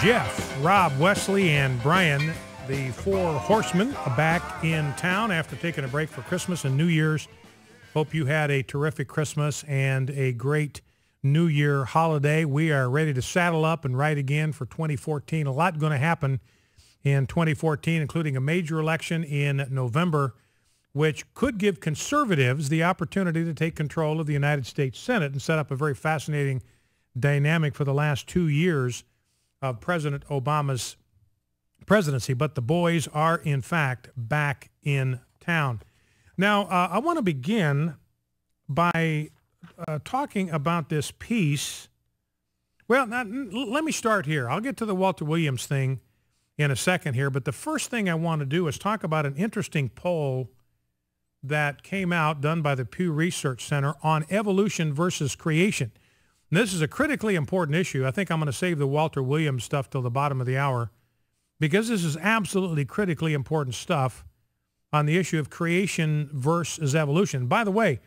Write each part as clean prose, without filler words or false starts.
Jeff, Rob, Wesley, and Brian, the four horsemen, are back in town after taking a break for Christmas and New Year's. Hope you had a terrific Christmas and a great New Year holiday. We are ready to saddle up and ride again for 2014. A lot going to happen in 2014, including a major election in November, which could give conservatives the opportunity to take control of the United States Senate and set up a very fascinating dynamic for the last 2 years of President Obama's presidency. But the boys are, in fact, back in town. Now, I want to begin by talking about this piece. Well, let me start here. I'll get to the Walter Williams thing in a second here, but the first thing I want to do is talk about an interesting poll that came out, done by the Pew Research Center, on evolution versus creation. And this is a critically important issue. I think I'm going to save the Walter Williams stuff till the bottom of the hour, because this is absolutely critically important stuff on the issue of creation versus evolution. By the way,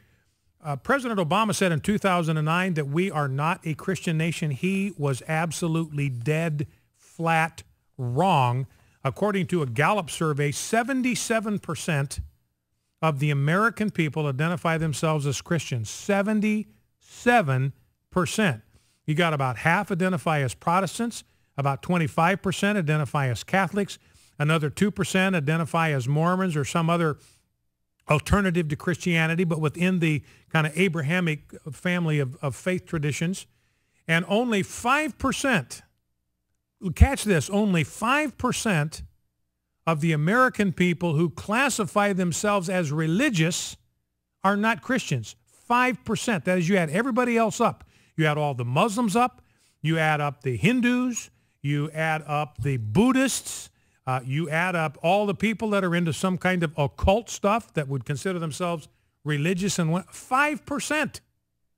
President Obama said in 2009 that we are not a Christian nation. He was absolutely dead flat wrong. According to a Gallup survey, 77% of the American people identify themselves as Christians. 77%. You got about half identify as Protestants, about 25% identify as Catholics, another 2% identify as Mormons or some other alternative to Christianity, but within the kind of Abrahamic family of faith traditions. And only 5%, catch this, only 5% of the American people who classify themselves as religious are not Christians. 5%. That is, you add everybody else up. You add all the Muslims up. You add up the Hindus. You add up the Buddhists. You add up all the people that are into some kind of occult stuff that would consider themselves religious, and 5%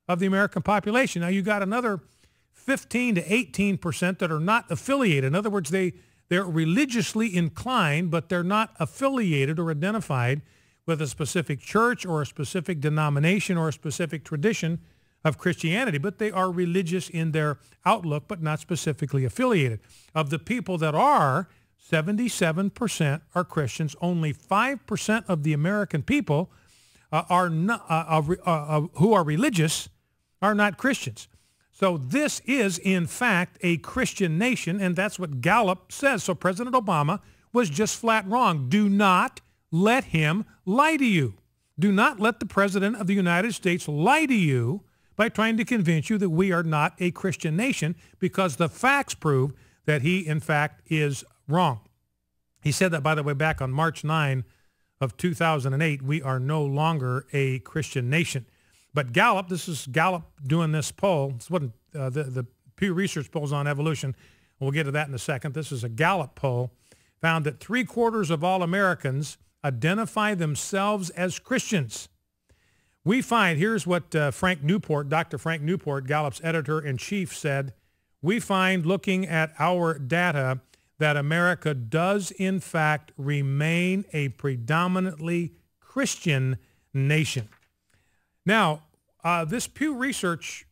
of the American population. Now, you got another 15 to 18% that are not affiliated. In other words, they're religiously inclined, but they're not affiliated or identified with a specific church or a specific denomination or a specific tradition of Christianity, but they are religious in their outlook, but not specifically affiliated. Of the people that are, 77% are Christians. Only 5% of the American people who are religious are not Christians. So this is, in fact, a Christian nation, and that's what Gallup says. So President Obama was just flat wrong. Do not let him lie to you. Do not let the President of the United States lie to you by trying to convince you that we are not a Christian nation, because the facts prove that he, in fact, is wrong. He said that, by the way, back on March 9 of 2008, we are no longer a Christian nation. But Gallup, this is Gallup doing this poll. This wasn't the Pew Research polls on evolution. We'll get to that in a second. This is a Gallup poll. Found that 3/4 of all Americans identify themselves as Christians. We find, here's what Frank Newport, Dr. Frank Newport, Gallup's editor-in-chief, said. We find, looking at our data, that America does, in fact, remain a predominantly Christian nation. Now, this Pew Research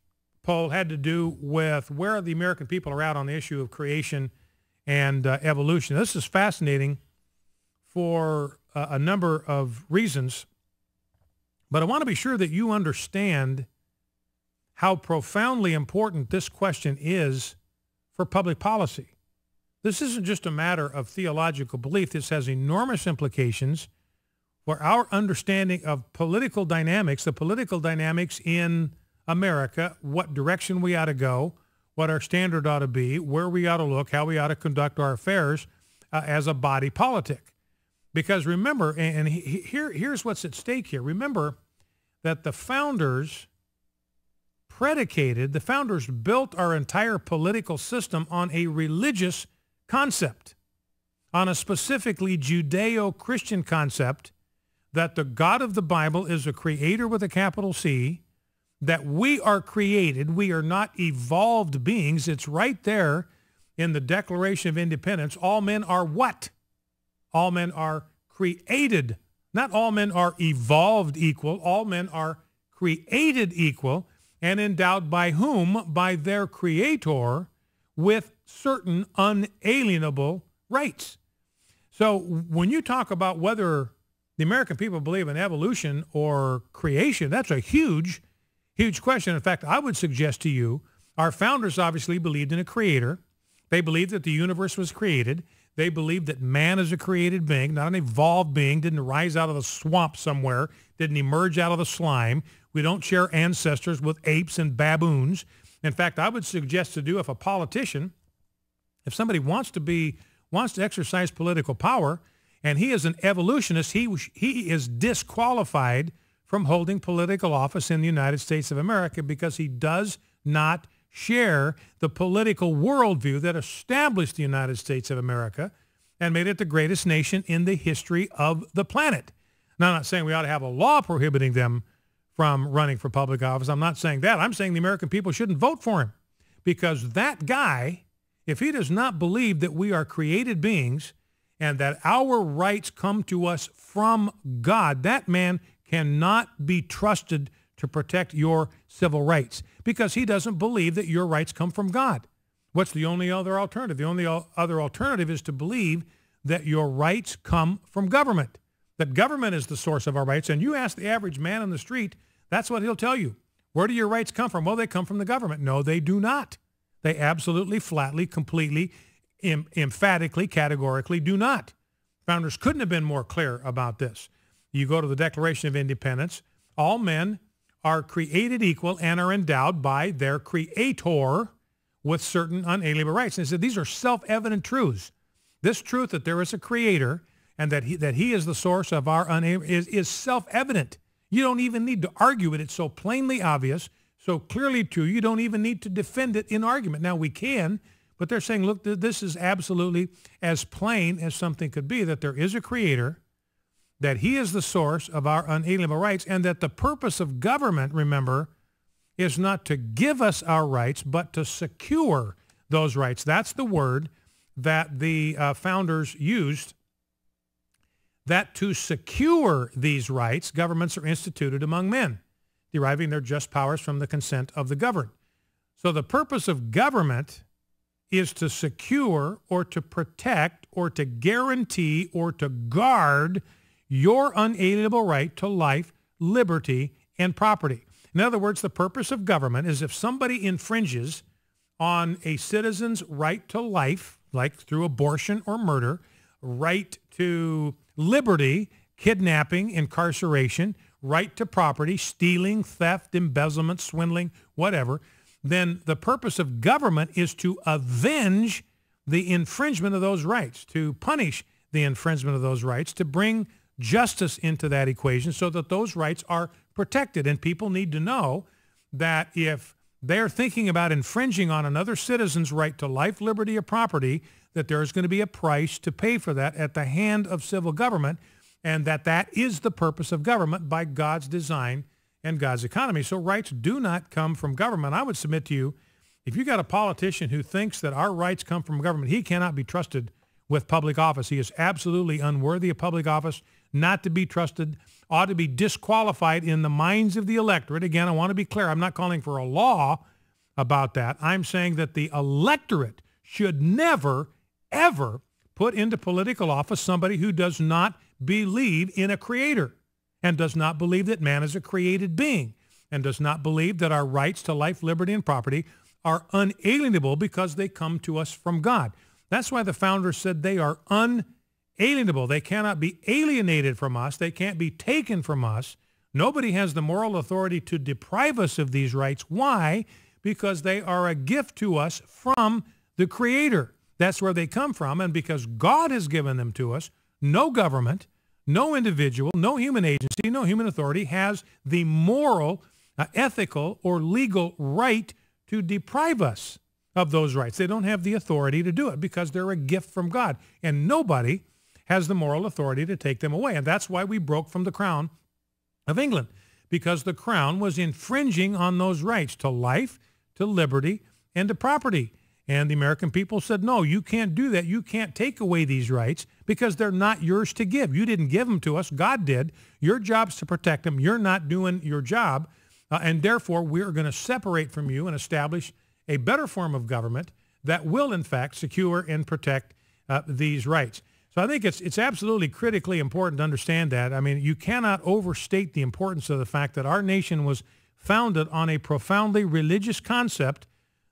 poll had to do with where the American people are at on the issue of creation and evolution. This is fascinating for a number of reasons, but I want to be sure that you understand how profoundly important this question is for public policy. This isn't just a matter of theological belief. This has enormous implications for our understanding of political dynamics, the political dynamics in America, what direction we ought to go, what our standard ought to be, where we ought to look, how we ought to conduct our affairs as a body politic. Because remember, and here's what's at stake here. Remember that the founders built our entire political system on a religious concept, on a specifically Judeo-Christian concept, that the God of the Bible is a creator with a capital C, that we are created, we are not evolved beings. It's right there in the Declaration of Independence. All men are what? All men are created. Not all men are evolved equal. All men are created equal and endowed by whom? By their creator with certain unalienable rights. So when you talk about whether the American people believe in evolution or creation, that's a huge, huge question. In fact, I would suggest to you, our founders obviously believed in a creator. They believed that the universe was created. They believed that man is a created being, not an evolved being, didn't rise out of the swamp somewhere, didn't emerge out of the slime. We don't share ancestors with apes and baboons. In fact, I would suggest to do, if a politician, if somebody wants to exercise political power, and he is an evolutionist, he is disqualified from holding political office in the United States of America because he does not share the political worldview that established the United States of America and made it the greatest nation in the history of the planet. Now, I'm not saying we ought to have a law prohibiting them from running for public office. I'm not saying that. I'm saying the American people shouldn't vote for him because that guy, if he does not believe that we are created beings and that our rights come to us from God, that man cannot be trusted to protect your civil rights because he doesn't believe that your rights come from God. What's the only other alternative? The only other alternative is to believe that your rights come from government, that government is the source of our rights. And you ask the average man on the street, that's what he'll tell you. Where do your rights come from? Well, they come from the government. No, they do not. They absolutely, flatly, completely, emphatically, categorically do not. Founders couldn't have been more clear about this. You go to the Declaration of Independence, all men are created equal and are endowed by their creator with certain unalienable rights. And he said these are self-evident truths. This truth that there is a creator and that he is the source of our is self-evident. You don't even need to argue it. It's so plainly obvious, so clearly true, you don't even need to defend it in argument. Now, we can, but they're saying, look, this is absolutely as plain as something could be, that there is a creator, that he is the source of our unalienable rights, and that the purpose of government, remember, is not to give us our rights, but to secure those rights. That's the word that the founders used, that to secure these rights, governments are instituted among men, deriving their just powers from the consent of the governed. So the purpose of government is to secure or to protect or to guarantee or to guard your unalienable right to life, liberty, and property. In other words, the purpose of government is if somebody infringes on a citizen's right to life, like through abortion or murder, right to liberty, kidnapping, incarceration, right to property, stealing, theft, embezzlement, swindling, whatever, then the purpose of government is to avenge the infringement of those rights, to punish the infringement of those rights, to bring justice into that equation so that those rights are protected. And people need to know that if they're thinking about infringing on another citizen's right to life, liberty, or property, that there's going to be a price to pay for that at the hand of civil government, and that is the purpose of government by God's design and God's economy. So rights do not come from government. I would submit to you, if you got a politician who thinks that our rights come from government, he cannot be trusted with public office. He is absolutely unworthy of public office, not to be trusted, ought to be disqualified in the minds of the electorate. Again, I want to be clear. I'm not calling for a law about that. I'm saying that the electorate should never, ever put into political office somebody who does not believe in a creator and does not believe that man is a created being and does not believe that our rights to life, liberty, and property are unalienable because they come to us from God. That's why the founders said they are unalienable. They cannot be alienated from us. They can't be taken from us. Nobody has the moral authority to deprive us of these rights. Why? Because they are a gift to us from the Creator. That's where they come from. And because God has given them to us, no government, no individual, no human agency, no human authority has the moral, ethical, or legal right to deprive us of those rights. They don't have the authority to do it because they're a gift from God. And nobody has the moral authority to take them away. And that's why we broke from the Crown of England, because the Crown was infringing on those rights to life, to liberty, and to property. And the American people said, no, you can't do that. You can't take away these rights because they're not yours to give. You didn't give them to us. God did. Your job's to protect them. You're not doing your job. And therefore, we're going to separate from you and establish a better form of government that will, in fact, secure and protect these rights. So I think it's absolutely critically important to understand that. I mean, you cannot overstate the importance of the fact that our nation was founded on a profoundly religious concept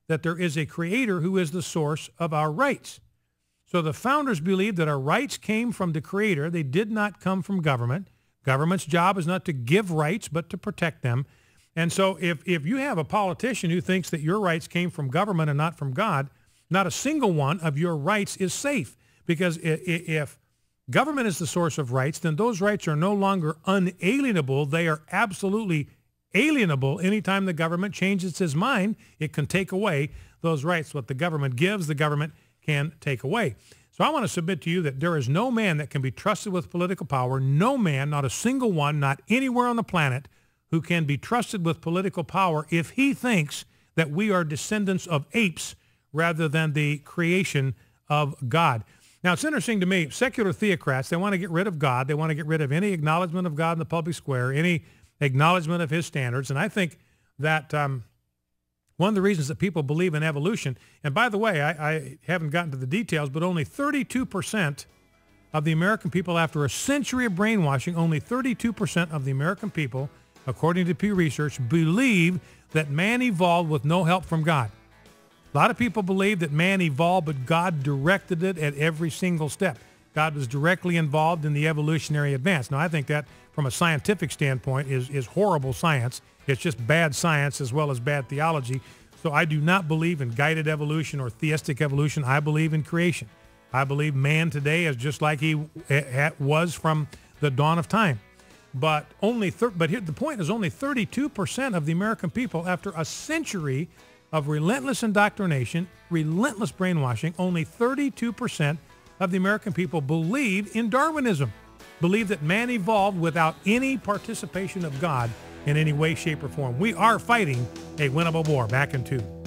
that there is a creator who is the source of our rights. So the founders believed that our rights came from the creator. They did not come from government. Government's job is not to give rights, but to protect them. And so if you have a politician who thinks that your rights came from government and not from God, not a single one of your rights is safe. Because if government is the source of rights, then those rights are no longer unalienable. They are absolutely alienable. Anytime the government changes its mind, it can take away those rights. What the government gives, the government can take away. So I want to submit to you that there is no man that can be trusted with political power, no man, not a single one, not anywhere on the planet, who can be trusted with political power if he thinks that we are descendants of apes rather than the creation of God. Now, it's interesting to me, secular theocrats, they want to get rid of God. They want to get rid of any acknowledgement of God in the public square, any acknowledgement of his standards. And I think that one of the reasons that people believe in evolution, and by the way, I haven't gotten to the details, but only 32% of the American people, after a century of brainwashing, only 32% of the American people, according to Pew Research, believe that man evolved with no help from God. A lot of people believe that man evolved, but God directed it at every single step. God was directly involved in the evolutionary advance. Now, I think that from a scientific standpoint is horrible science. It's just bad science as well as bad theology. So I do not believe in guided evolution or theistic evolution. I believe in creation. I believe man today is just like he was from the dawn of time. But here the point is only 32% of the American people, after a century of relentless indoctrination, relentless brainwashing, only 32% of the American people believe in Darwinism, believe that man evolved without any participation of God in any way, shape, or form. We are fighting a winnable war. Back in 2.